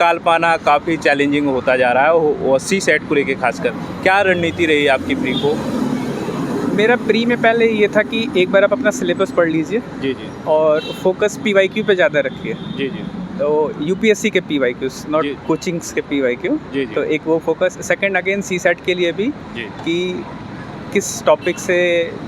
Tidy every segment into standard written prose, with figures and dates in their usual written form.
निकाल पाना काफ़ी चैलेंजिंग होता जा रहा है वो सी सेट को लेके खासकर। क्या रणनीति रही आपकी प्री को? मेरा प्री में पहले ये था कि एक बार आप अपना सिलेबस पढ़ लीजिए जी जी और फोकस पीवाईक्यू पे ज़्यादा रखिए। जी जी तो यूपीएससी के पीवाईक्यूज, नॉट जी। कोचिंग्स के पीवाईक्यू। जी जी तो एक वो फोकस, सेकंड अगेन सी सेट के लिए भी जी। कि किस टॉपिक से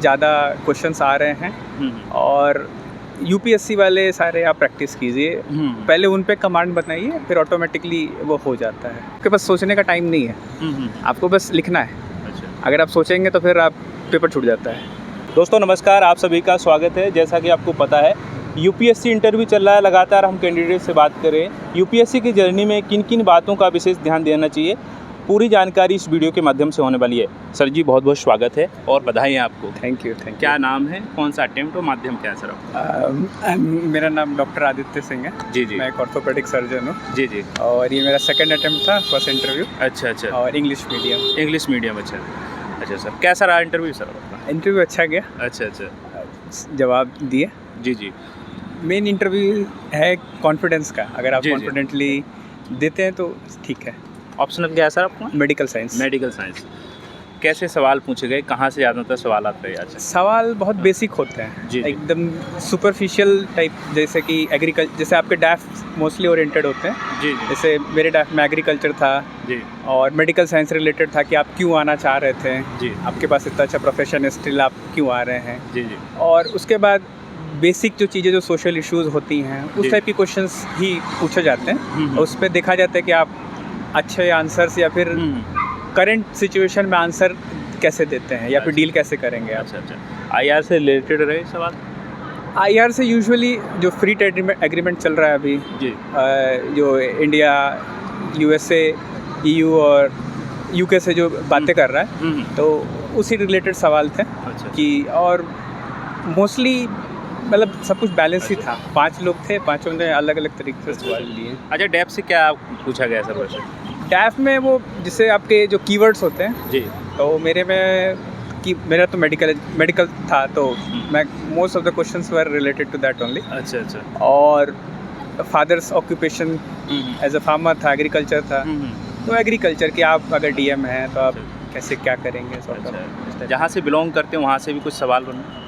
ज़्यादा क्वेश्चंस आ रहे हैं, और यूपीएससी वाले सारे आप प्रैक्टिस कीजिए। पहले उन पे कमांड बनाइए, फिर ऑटोमेटिकली वो हो जाता है। आपके पास सोचने का टाइम नहीं है, आपको बस लिखना है। अच्छा। अगर आप सोचेंगे तो फिर आप पेपर छूट जाता है। दोस्तों नमस्कार, आप सभी का स्वागत है। जैसा कि आपको पता है यूपीएससी इंटरव्यू चल रहा है, लगातार हम कैंडिडेट से बात करें यूपीएससी की जर्नी में किन किन बातों का विशेष ध्यान देना चाहिए, पूरी जानकारी इस वीडियो के माध्यम से होने वाली है। सर जी बहुत बहुत स्वागत है और बधाई आपको। Thank you. क्या नाम है, कौन सा अटेम्प्ट और माध्यम क्या है सर आपका? मेरा नाम डॉक्टर आदित्य सिंह है। जी जी। मैं एक ऑर्थोपेडिक सर्जन हूँ। जी जी। और ये मेरा सेकंड अटेम्प्ट था, फर्स्ट इंटरव्यू। अच्छा अच्छा। और इंग्लिश मीडियम। English medium. अच्छा अच्छा सर, कैसा रहा इंटरव्यू सर आपका? इंटरव्यू अच्छा गया। अच्छा अच्छा। जवाब दिए। जी जी। मेन इंटरव्यू है कॉन्फिडेंस का। अगर आप जी, जी। कॉन्फिडेंटली देते हैं तो ठीक है। ऑप्शनल क्या है सर आपका? Medical science. Medical science. कैसे सवाल पूछे गए, कहाँ से ज़्यादातर सवाल आते हैं? अच्छा। सवाल बहुत बेसिक होते हैं, जी, जी। एकदम सुपरफिशियल टाइप, जैसे कि एग्रीकल्चर, जैसे आपके डैफ मोस्टली ओरिएंटेड होते हैं। जी जी जैसे मेरे डैफ में एग्रीकल्चर था जी और मेडिकल साइंस रिलेटेड था कि आप क्यों आना चाह रहे थे, जी आपके पास इतना अच्छा प्रोफेशन है, स्टिल आप क्यों आ रहे हैं। जी जी और उसके बाद बेसिक जो चीज़ें, जो सोशल इश्यूज होती हैं, जी। उस टाइप की क्वेश्चंस ही पूछे जाते हैं। और उस पर देखा जाता है कि आप अच्छे आंसर्स या फिर करंट सिचुएशन में आंसर कैसे देते हैं, या फिर अच्छा। डील कैसे करेंगे आप। अच्छा अच्छा। आईआर से रिलेटेड रहे सवाल? आईआर से यूजुअली जो फ्री ट्रेड एग्रीमेंट चल रहा है अभी, जी जो इंडिया, यूएसए, ईयू और यूके से जो बातें कर रहा है, तो उसी रिलेटेड सवाल थे। अच्छा कि और मोस्टली मतलब सब कुछ बैलेंस ही था। 5 लोग थे, पांचों ने अलग अलग तरीके से सवाल लिए। अच्छा। डेप से क्या पूछा गया सर वैसे? डैफ में वो जिससे आपके जो कीवर्ड्स होते हैं, जी तो मेरे में कि मेरा तो मेडिकल था, तो मैं most of the questions were related to that only. अच्छा अच्छा। और father's occupation as a farmer था, एग्रीकल्चर था। तो एग्रीकल्चर की आप अगर डीएम हैं तो आप कैसे क्या करेंगे, sort of। अच्छा। जहाँ से बिलोंग करते हैं वहाँ से भी कुछ सवाल बने?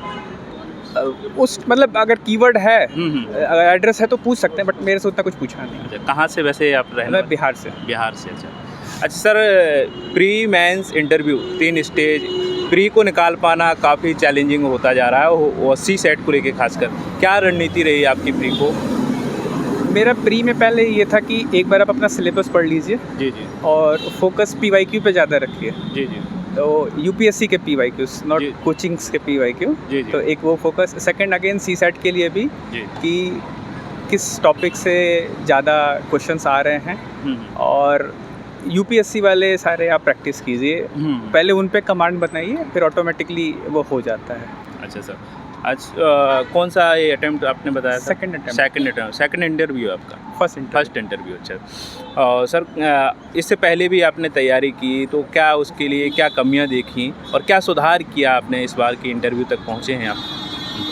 उस मतलब अगर कीवर्ड है, अगर एड्रेस है तो पूछ सकते हैं, बट मेरे से उतना कुछ पूछा नहीं। अच्छा। कहाँ से वैसे आप रहने मैं वाले? बिहार से। बिहार से। अच्छा अच्छा sir, pre mains interview 3 stage, pre को निकाल पाना काफ़ी चैलेंजिंग होता जा रहा है वो सी सेट को लेके खासकर। क्या रणनीति रही आपकी प्री को? मेरा प्री में पहले ये था कि एक बार आप अपना सिलेबस पढ़ लीजिए जी जी और फोकस पीवाईक्यू पे ज़्यादा रखिए। जी जी तो यूपीएससी के पीवाईक्यूज, नॉट जी। कोचिंग्स के पीवाईक्यू। जी जी तो एक वो फोकस, सेकंड अगेन सी सेट के लिए भी जी। कि किस टॉपिक से ज़्यादा क्वेश्चंस आ रहे हैं, और यूपीएससी वाले सारे आप प्रैक्टिस कीजिए। पहले उन पे कमांड बनाइए, फिर ऑटोमेटिकली वो हो जाता है। अच्छा सर। आज कौन सा ये अटेम्प्ट आपने बताया? Second attempt. Second attempt, second interview आपका? First interview. अच्छा सर, इससे पहले भी आपने तैयारी की, तो क्या उसके लिए क्या कमियां देखी और क्या सुधार किया आपने इस बार के इंटरव्यू तक पहुंचे हैं आप?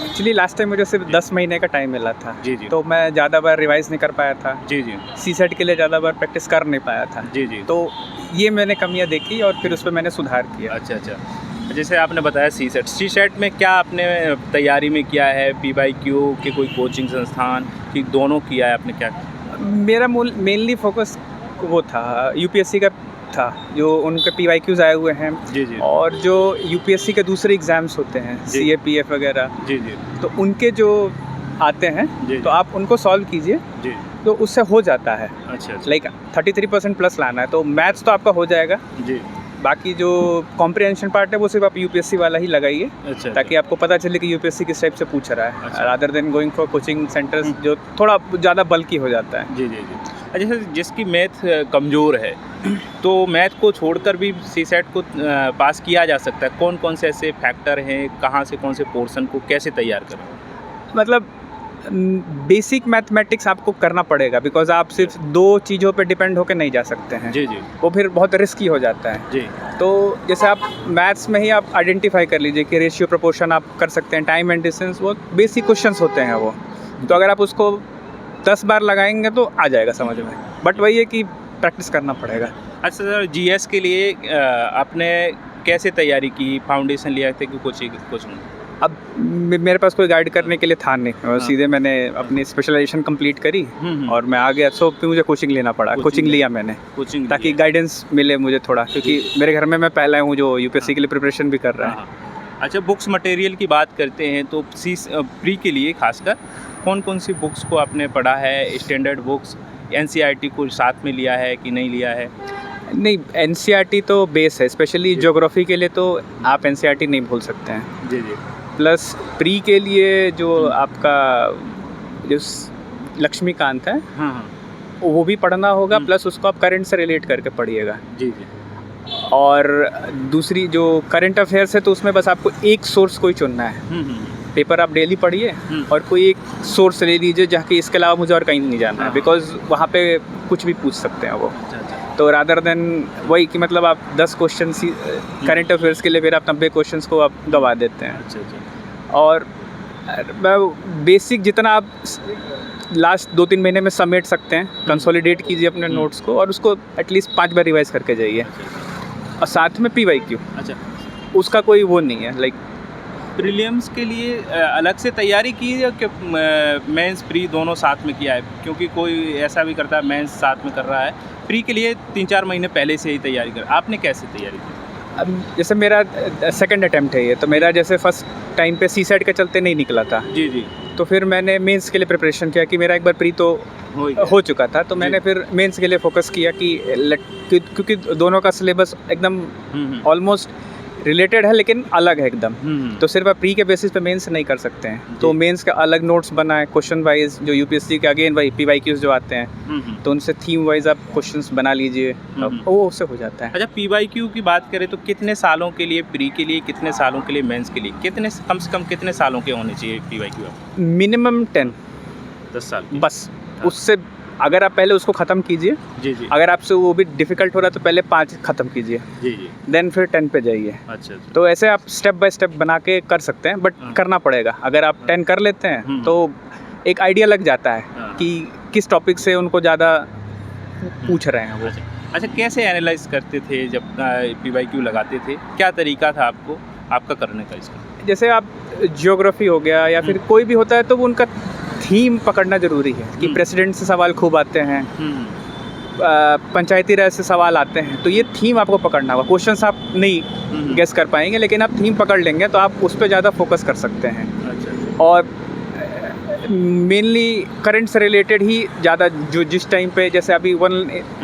एक्चुअली लास्ट टाइम मुझे सिर्फ 10 महीने का टाइम मिला था। जी जी। तो मैं ज़्यादा बार रिवाइज नहीं कर पाया था। जी जी सी सेट के लिए ज़्यादा बार प्रैक्टिस कर नहीं पाया था। जी जी। तो ये मैंने कमियां देखी और फिर उस पर मैंने सुधार किया। अच्छा अच्छा। जैसे आपने बताया सी सेट में क्या आपने तैयारी में किया है? पीवाईक्यू के कोई कोचिंग संस्थान कि दोनों किया है आपने, क्या? मेरा मेनली फोकस वो था, यूपीएससी का था, जो उनके पीवाईक्यूज आए हुए हैं। जी जी और जो यूपीएससी के दूसरे एग्ज़ाम्स होते हैं, जी। सीएपीएफ वगैरह, जी जी तो उनके जो आते हैं, जी। तो आप उनको सॉल्व कीजिए, जी। तो उससे हो जाता है। अच्छा अच्छा। लाइक 33% प्लस लाना है, तो मैथ्स तो आपका हो जाएगा। जी। बाकी जो कॉम्प्रिहेंशन पार्ट है वो सिर्फ आप यूपीएससी वाला ही लगाइए, अच्छा। ताकि आपको पता चले कि यूपीएससी किस टाइप से पूछ रहा है, अच्छा। Rather than going for coaching centres जो थोड़ा ज़्यादा बल्कि हो जाता है। जी जी जी। अच्छा सर, जिसकी मैथ कमज़ोर है तो मैथ को छोड़कर भी सी सेट को पास किया जा सकता है? कौन कौन से ऐसे फैक्टर हैं, कहाँ से कौन से पोर्शन को कैसे तैयार करें? मतलब बेसिक मैथमेटिक्स आपको करना पड़ेगा, बिकॉज आप सिर्फ 2 चीज़ों पे डिपेंड होकर नहीं जा सकते हैं। जी जी वो फिर बहुत रिस्की हो जाता है। जी। तो जैसे आप मैथ्स में ही आप आइडेंटिफाई कर लीजिए कि रेशियो प्रोपोर्शन आप कर सकते हैं, टाइम एंड डिस्टेंस, वो बेसिक क्वेश्चंस होते हैं वो। तो अगर आप उसको 10 बार लगाएंगे तो आ जाएगा समझ में, बट वही है कि प्रैक्टिस करना पड़ेगा। अच्छा सर, जीएस के लिए आपने कैसे तैयारी की? फाउंडेशन लिया था कि कोचिंग? अब मेरे पास कोई गाइड करने के लिए था नहीं, और सीधे मैंने अपनी स्पेशलाइजेशन कंप्लीट करी और मैं आ गया। सो फिर मुझे कोचिंग लेना पड़ा, कोचिंग लिया मैंने ताकि गाइडेंस मिले मुझे थोड़ा, क्योंकि मेरे घर में मैं पहला हूँ जो यूपीएससी के लिए प्रिपरेशन भी कर रहा है। अच्छा, बुक्स मटेरियल की बात करते हैं तो प्री के लिए खासकर कौन कौन सी बुक्स को आपने पढ़ा है? स्टैंडर्ड बुक्स, एनसीईआरटी को साथ में लिया है कि नहीं लिया है? नहीं, एनसीईआरटी तो बेस है, स्पेशली ज्योग्राफी के लिए तो आप एनसीईआरटी नहीं भूल सकते हैं। जी जी। प्लस प्री के लिए जो आपका जो लक्ष्मीकांत है, हाँ, वो भी पढ़ना होगा, प्लस उसको आप करंट से रिलेट करके पढ़िएगा। जी जी। और दूसरी जो करंट अफेयर्स है तो उसमें बस आपको एक सोर्स कोई चुनना है। पेपर आप डेली पढ़िए और कोई एक सोर्स ले लीजिए, जाके इसके अलावा मुझे और कहीं नहीं जाना है, बिकॉज वहाँ पे कुछ भी पूछ सकते हैं वो। तो रादर देन वही कि मतलब आप 10 क्वेश्चन करंट अफेयर्स के लिए फिर आप 90 क्वेश्चंस को आप गवा देते हैं। और बेसिक जितना आप लास्ट 2-3 महीने में समेट सकते हैं, कंसोलिडेट कीजिए अपने नोट्स को और उसको एटलीस्ट 5 बार रिवाइज करके जाइए। और साथ में PYQ, अच्छा, उसका कोई वो नहीं है, लाइक प्रीलिम्स के लिए अलग से तैयारी की है कि मेंस प्री दोनों साथ में किया है? क्योंकि कोई ऐसा भी करता है मेंस साथ में कर रहा है, प्री के लिए 3-4 महीने पहले से ही तैयारी कर। आपने कैसे तैयारी की? अब जैसे मेरा सेकंड अटेम्प्ट है ये, तो मेरा जैसे फर्स्ट टाइम पे सीसेट के चलते नहीं निकला था। जी जी। तो फिर मैंने मेंस के लिए प्रिपरेशन किया कि मेरा एक बार प्री तो हो चुका था, तो मैंने फिर मेंस के लिए फोकस किया कि क्योंकि दोनों का सिलेबस एकदम ऑलमोस्ट रिलेटेड है लेकिन अलग है एकदम। तो सिर्फ आप प्री के बेसिस पे मेंस नहीं कर सकते हैं, तो मेंस का अलग नोट्स बनाए क्वेश्चन वाइज, जो यूपीएससी के अगेन वही PYQs जो आते हैं तो उनसे थीम वाइज आप क्वेश्चंस बना लीजिए, वो उससे हो जाता है। अच्छा, PYQ की बात करें तो कितने सालों के लिए प्री के लिए, कितने सालों के लिए मेंस के लिए, कितने कम से कम कितने सालों के होने चाहिए PYQ? मिनिमम 10 साल बस। उससे अगर आप पहले उसको ख़त्म कीजिए, जी जी, अगर आपसे वो भी डिफ़िकल्ट हो रहा है तो पहले 5 ख़त्म कीजिए, जी जी, देन फिर 10 पे जाइए। अच्छा। तो ऐसे आप स्टेप बाय स्टेप बना के कर सकते हैं, बट करना पड़ेगा। अगर आप 10 कर लेते हैं तो एक आइडिया लग जाता है कि किस टॉपिक से उनको ज़्यादा पूछ रहे हैं वो। अच्छा, कैसे एनालाइज करते थे जब PYQ लगाते थे? क्या तरीका था आपका करने का इसका? जैसे आप ज्योग्राफी हो गया या फिर कोई भी होता है तो वो उनका थीम पकड़ना ज़रूरी है कि प्रेसिडेंट से सवाल खूब आते हैं, पंचायती राज से सवाल आते हैं, तो ये थीम आपको पकड़ना होगा। क्वेश्चंस आप नहीं गेस कर पाएंगे लेकिन आप थीम पकड़ लेंगे तो आप उस पर ज़्यादा फोकस कर सकते हैं। अच्छा। और मेनली करंट से रिलेटेड ही ज़्यादा, जो जिस टाइम पे जैसे अभी 1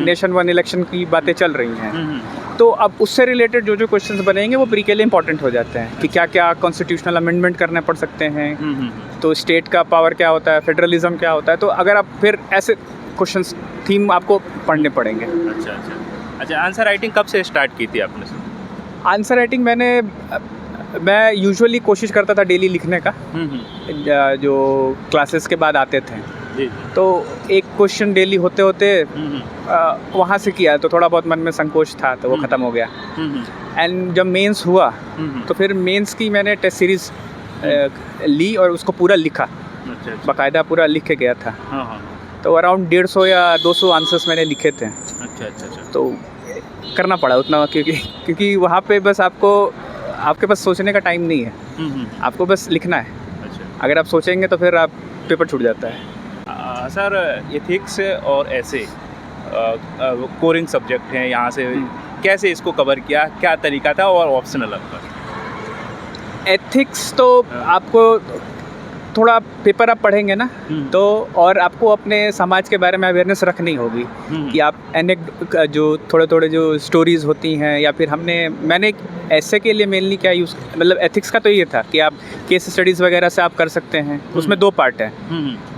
नेशन 1 इलेक्शन की बातें चल रही हैं, तो अब उससे रिलेटेड जो क्वेश्चंस बनेंगे वो प्री के लिए इंपॉर्टेंट हो जाते हैं कि क्या क्या कॉन्स्टिट्यूशनल अमेंडमेंट करने पड़ सकते हैं, तो स्टेट का पावर क्या होता है, फेडरलिज्म क्या होता है। तो अगर आप फिर ऐसे क्वेश्चंस थीम आपको पढ़ने पड़ेंगे। अच्छा अच्छा अच्छा। आंसर राइटिंग कब से स्टार्ट की थी आपने? आंसर राइटिंग मैं यूजुअली कोशिश करता था डेली लिखने का, जो क्लासेस के बाद आते थे। तो एक क्वेश्चन डेली होते होते वहाँ से किया तो थोड़ा बहुत मन में संकोच था तो वो ख़त्म हो गया। एंड जब मेंस हुआ तो फिर मेंस की मैंने टेस्ट सीरीज़ ली और उसको पूरा लिखा। अच्छा। बाकायदा पूरा लिख के गया था। तो अराउंड 150 या 200 आंसर्स मैंने लिखे थे। अच्छा अच्छा अच्छा। तो करना पड़ा उतना क्योंकि वहाँ पे बस आपके पास सोचने का टाइम नहीं है, आपको बस लिखना है। अच्छा। अगर आप सोचेंगे तो फिर आप पेपर छूट जाता है। सर, एथिक्स और ऐसे कोरिंग सब्जेक्ट हैं, यहाँ से कैसे इसको कवर किया, क्या तरीका था और ऑप्शनल आपका? एथिक्स तो आपको थोड़ा पेपर आप पढ़ेंगे ना तो, और आपको अपने समाज के बारे में अवेयरनेस रखनी होगी कि आप जो थोड़े जो स्टोरीज़ होती हैं, या फिर मैंने ऐसे के लिए मेनली क्या यूज़, मतलब एथिक्स का तो ये था कि आप केस स्टडीज़ वगैरह से आप कर सकते हैं। उसमें 2 पार्ट है।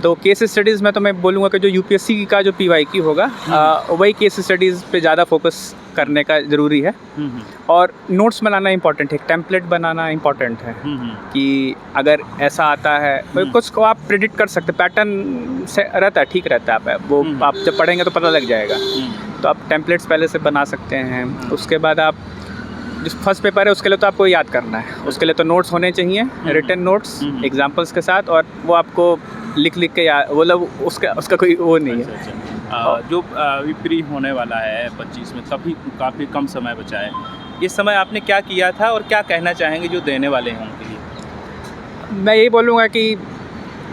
तो केस स्टडीज़ में तो मैं बोलूँगा कि जो यूपीएससी का जो PYQ होगा वही केस स्टडीज़ पे ज़्यादा फोकस करने का ज़रूरी है। और नोट्स बनाना इंपॉर्टेंट है, टेम्पलेट बनाना इंपॉर्टेंट है कि अगर ऐसा आता है कुछ को आप प्रेडिक्ट कर सकते, पैटर्न से रहता है, ठीक रहता है, वो आप जब पढ़ेंगे तो पता लग जाएगा। तो आप टेम्पलेट्स पहले से बना सकते हैं। उसके बाद आप जो फर्स्ट पेपर है उसके लिए तो आपको याद करना है, उसके लिए तो नोट्स होने चाहिए, रिटन नोट्स एग्जाम्पल्स के साथ, और वो आपको लिख के या मतलब उसका कोई वो नहीं है। अच्छा। जो अभी प्री होने वाला है 25 में, काफ़ी कम समय बचा है। इस समय आपने क्या किया था और क्या कहना चाहेंगे जो देने वाले हैं उनके लिए? मैं यही बोलूँगा कि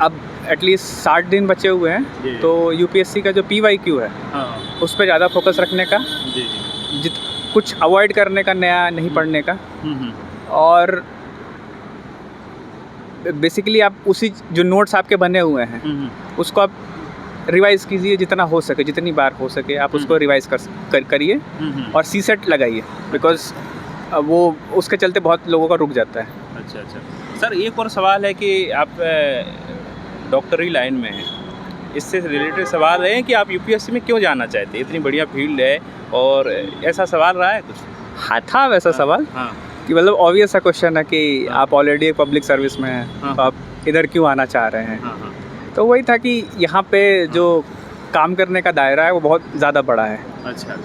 अब एटलीस्ट 60 दिन बचे हुए हैं, जी। तो यूपीएससी का जो PYQ है हाँ। उस पर ज़्यादा फोकस रखने का, जी जी। कुछ अवॉइड करने का, नया नहीं पढ़ने का, हम्म। और बेसिकली आप उसी जो नोट्स आपके बने हुए हैं उसको आप रिवाइज़ कीजिए जितना हो सके, जितनी बार हो सके आप उसको रिवाइज़ करिए और CSET लगाइए, बिकॉज वो उसके चलते बहुत लोगों का रुक जाता है। अच्छा अच्छा सर, एक और सवाल है कि आप डॉक्टरी लाइन में हैं, इससे रिलेटेड सवाल है कि आप यूपीएससी में क्यों जाना चाहते हैं? इतनी बढ़िया फील्ड है, और ऐसा सवाल रहा है कुछ? हाँ, था वैसा सवाल हाँ कि मतलब ऑब्वियस सा क्वेश्चन है कि आप ऑलरेडी एक पब्लिक सर्विस में हैं, तो आप इधर क्यों आना चाह रहे हैं? हाँ। तो वही था कि यहाँ पे जो काम करने का दायरा है वो बहुत ज़्यादा बड़ा है। अच्छा।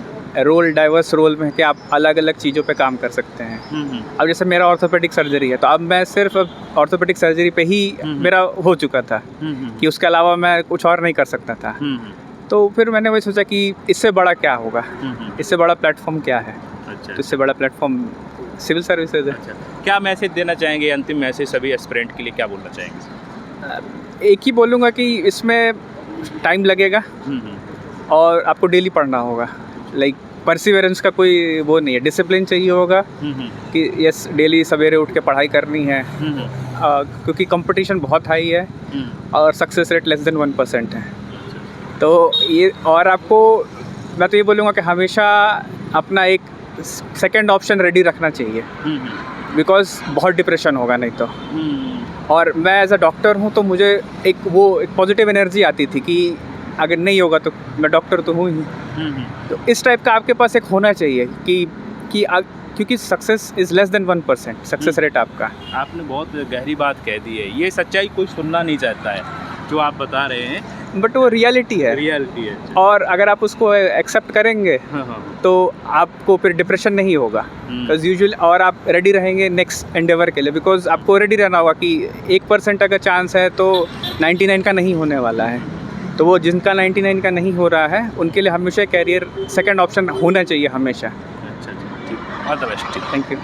डाइवर्स रोल में है कि आप अलग अलग चीज़ों पे काम कर सकते हैं। अब जैसे मेरा ऑर्थोपेडिक सर्जरी है, तो अब मैं सिर्फ ऑर्थोपेडिक सर्जरी पे ही मेरा हो चुका था कि उसके अलावा मैं कुछ और नहीं कर सकता था। तो फिर मैंने वही सोचा कि इससे बड़ा क्या होगा, इससे बड़ा प्लेटफॉर्म क्या है? अच्छा। तो इससे बड़ा प्लेटफॉर्म सिविल सर्विसेज है। अच्छा, क्या मैसेज देना चाहेंगे, अंतिम मैसेज सभी एस्पिरेंट के लिए क्या बोलना चाहेंगे? एक ही बोलूँगा कि इसमें टाइम लगेगा और आपको डेली पढ़ना होगा। लाइक परसिवेरेंस का कोई वो नहीं है, डिसिप्लिन चाहिए होगा कि यस डेली सवेरे उठ के पढ़ाई करनी है, क्योंकि कंपटीशन बहुत हाई है और सक्सेस रेट लेस देन 1% है। तो ये, और आपको मैं तो ये बोलूँगा कि हमेशा अपना एक सेकंड ऑप्शन रेडी रखना चाहिए, बिकॉज बहुत डिप्रेशन होगा नहीं तो। और मैं एज अ डॉक्टर हूँ तो मुझे एक पॉजिटिव एनर्जी आती थी कि अगर नहीं होगा तो मैं डॉक्टर तो हूँ ही। तो इस टाइप का आपके पास एक होना चाहिए क्योंकि success is less than 1% success rate आपका। आपने बहुत गहरी बात कह दी है, ये सच्चाई कोई सुनना नहीं चाहता है जो आप बता रहे हैं, बट वो रियलिटी है। और अगर आप उसको एक्सेप्ट करेंगे तो आपको फिर डिप्रेशन नहीं होगा, बिकॉज यूजुअली, और आप रेडी रहेंगे नेक्स्ट एंडेवर के लिए, बिकॉज आपको रेडी रहना होगा कि 1% अगर चांस है तो 99 का नहीं होने वाला है। तो वो जिनका 99 का नहीं हो रहा है उनके लिए हमेशा कैरियर सेकंड ऑप्शन होना चाहिए हमेशा। अच्छा, ठीक, all the best. Thank you.